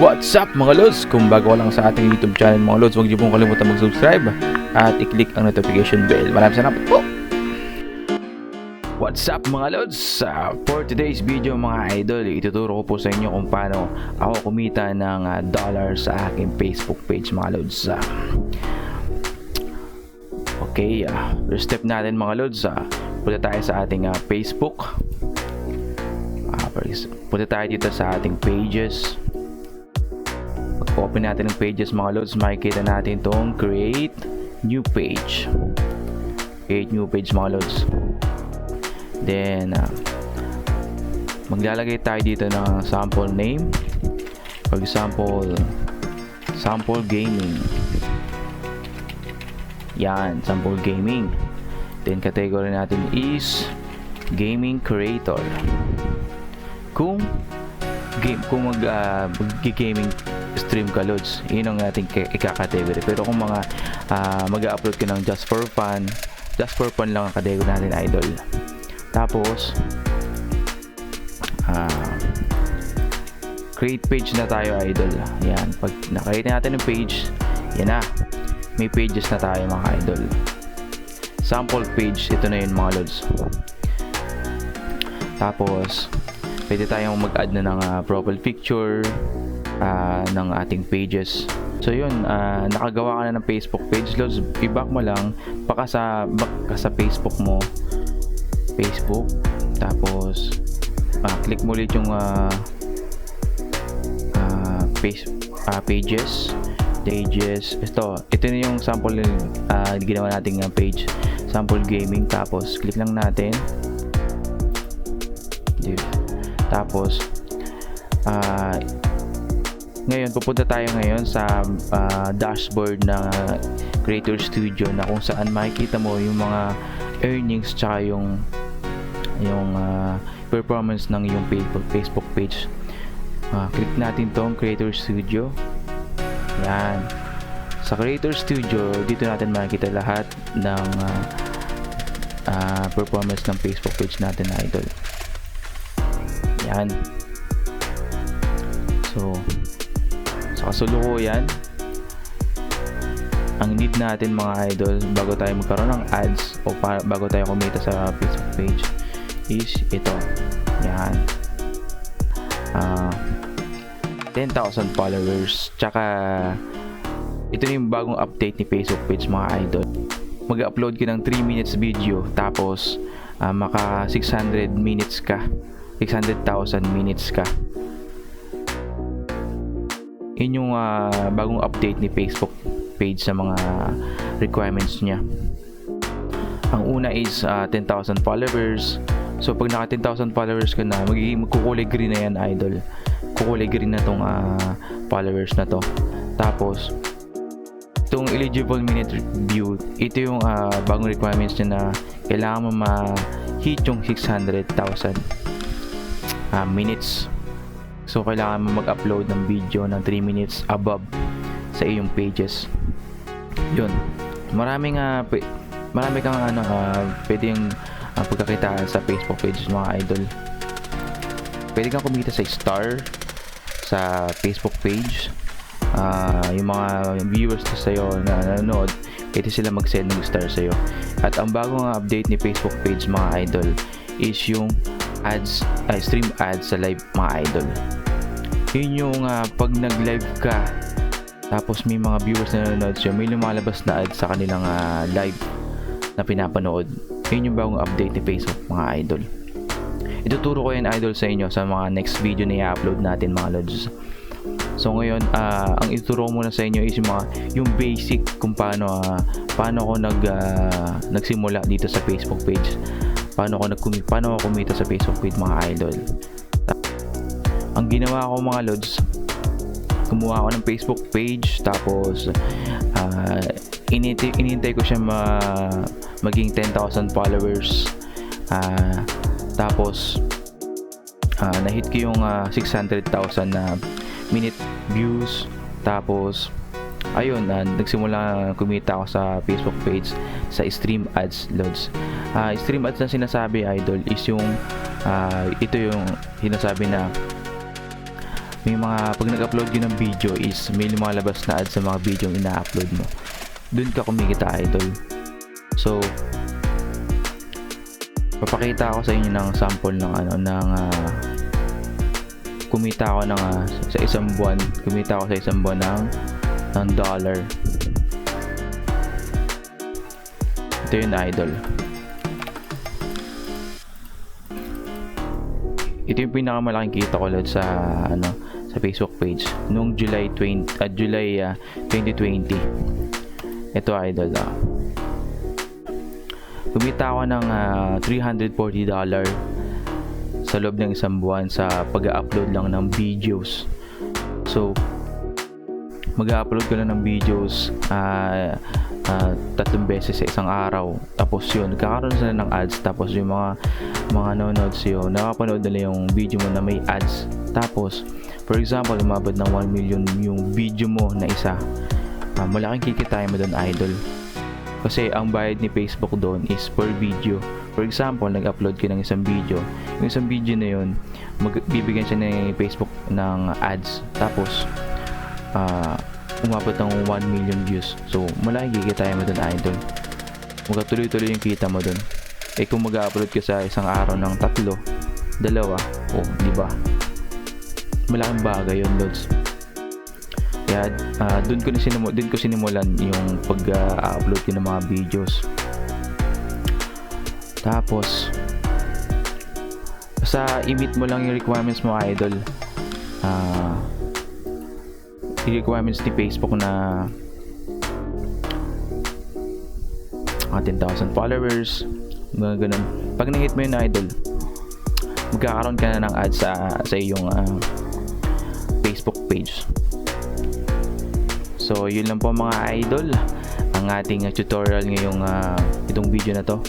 What's up mga lods? Kung bago ka lang sa ating YouTube channel mga lods, huwag niyo pong kalimutan mag-subscribe at i-click ang notification bell. Maraming salamat po! What's up mga lods? For today's video mga idol, ituturo ko po sa inyo kung paano ako kumita ng dollar sa aking Facebook page mga lods. Okay, first step natin mga lods, punta tayo sa ating Facebook. Punta tayo dito sa ating pages. Pag-open natin ng pages mga lods, makikita natin itong create new page. Create new page mga lods. Then maglalagay tayo dito ng sample name. For example, sample gaming. Yan, sample gaming. Then category natin is gaming creator. Kung mag-gaming stream ka lods, yun ang ating ika-category. Pero kung mga mag-upload ka ng just for fun lang ang category natin idol. Tapos create page na tayo idol. Yan, pag nakita natin ng page, yan na, may pages na tayo mga idol. Sample page, ito na yun mga lods. Tapos pwede tayong mag-add na ng profile picture ng ating pages. So yun, nakagawa ka na ng Facebook page lods, i-back mo lang back ka sa Facebook mo, Facebook, tapos click mo ulit yung pages. Ito na yung sample ginawa nating page, sample gaming. Tapos click lang natin, tapos ngayon pupunta tayo ngayon sa dashboard ng Creator Studio, na kung saan makikita mo yung mga earnings tsaka yung performance ng yung Facebook page. Click natin tong Creator Studio. Yan, sa Creator Studio dito natin makikita lahat ng performance ng Facebook page natin idol. Yan, so sa kasulukuyan, ang need natin mga idol bago tayo magkaroon ng ads o bago tayo kumita sa Facebook page is ito. Yan, 10,000 followers. Tsaka ito yung bagong update ni Facebook page mga idol. Mag-upload ka ng 3 minutes video, tapos maka 600,000 minutes ka. Yun yung bagong update ni Facebook page sa mga requirements niya. Ang una is 10,000 followers. So pag naka 10,000 followers ka na, magkukulay green na yan idol. Kukulay green na tong followers na to. Tapos itong eligible minute view, ito yung bagong requirements niya, na kailangan mo ma-hit yung 600,000 minutes. So kailangan mo mag-upload ng video ng 3 minutes above sa iyong pages. Yun, marami kang pwedeng pagkakitaan sa Facebook page mga idol. Pwede kang kumita sa star sa Facebook page. Yung mga viewers na sa'yo na nanonood, pwede sila mag-send ng star sa'yo. At ang bagong update ni Facebook page mga idol is yung ads, stream ads sa live mga idol. Yun yung pag nag-live ka, tapos may mga viewers na nanonood sa'yo, may lumalabas na ads sa kanilang live na pinapanood. Yun yung bagong update ni Facebook mga idol. Ituturo ko yan idol sa inyo sa mga next video na i-upload natin mga lods. So ngayon, ang ituturo ko muna sa inyo is yung basic kung paano ako nagsimula dito sa Facebook page. Paano ako kumita sa Facebook page mga idol. Ang ginawa ko mga lods, kumuha ako ng Facebook page, tapos inintay ko siya maging 10,000 followers. Tapos na-hit ko yung 600,000 na minute views. Tapos ayun, nagsimula kumita ako sa Facebook page sa stream ads loads. Stream ads na sinasabi idol is yung ito yung sinasabi na may mga pag nag-upload ka ng video is may lumalabas na ads sa mga video yung ina-upload mo. Doon ka kumikita, idol. So papakita ako sa inyo ng sample ng kumita ako ng sa isang buwan ng dollar. Ito yun, idol. Ito yung pinakamalaking kita ko ulit sa sa Facebook page noong July 2020. Ito, idol. Kumita ako ng $340 sa loob ng isang buwan sa pag-upload lang ng videos. So mag-upload ko lang ng videos 3 beses sa isang araw. Tapos yun, nagkakaroon sila ng ads. Tapos yung mga nanonood sa'yo, nakapanood nila yung video mo na may ads. Tapos for example, umabot ng 1 million yung video mo na isa, malaking kikitain mo doon, idol. Kasi ang bayad ni Facebook doon is per video. For example, nag-upload ka ng isang video. Yung isang video na yun, bibigyan siya ni Facebook ng ads. Tapos umabot ng 1 million views. So malaking kikitain mo doon, idol. Magkatuloy-tuloy yung kita mo doon. Kung mag-upload ka sa isang araw ng 3, 2, di ba? Malaking bagay yun, lods. Kaya doon ko sinimulan yung pag-upload ko ng mga videos. Tapos sa i-meet mo lang yung requirements mo, idol. Yung requirements ni Facebook na 10,000 followers, mga ganun. Pag na-hit mo yun, idol, magkakaroon ka na ng ads sa iyong Facebook page. So yun lang po, mga idol, ang ating tutorial ngayong itong video na to.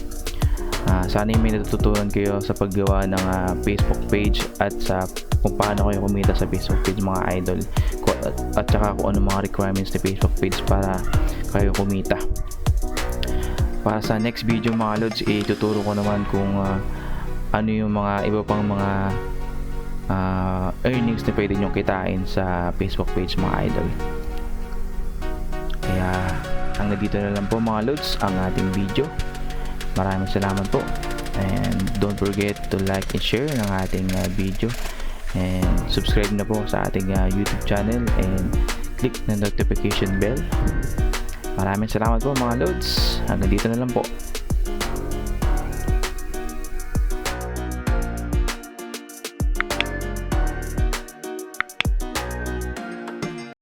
Sana may natututunan kayo sa paggawa ng Facebook page at sa kung paano kayo kumita sa Facebook page, mga idol, at saka kung ano mga requirements ni Facebook page para kayo kumita. Para sa next video, mga lods, ituturo ko naman kung ano yung mga iba pang mga earnings na pwede nyong kitain sa Facebook page, mga idol. Kaya hanggang dito na lang po, mga lods, ang ating video. Maraming salamat po, and don't forget to like and share ng ating video, and subscribe na po sa ating YouTube channel, and click na notification bell. Maraming salamat po, mga lods. Hanggang dito na lang po.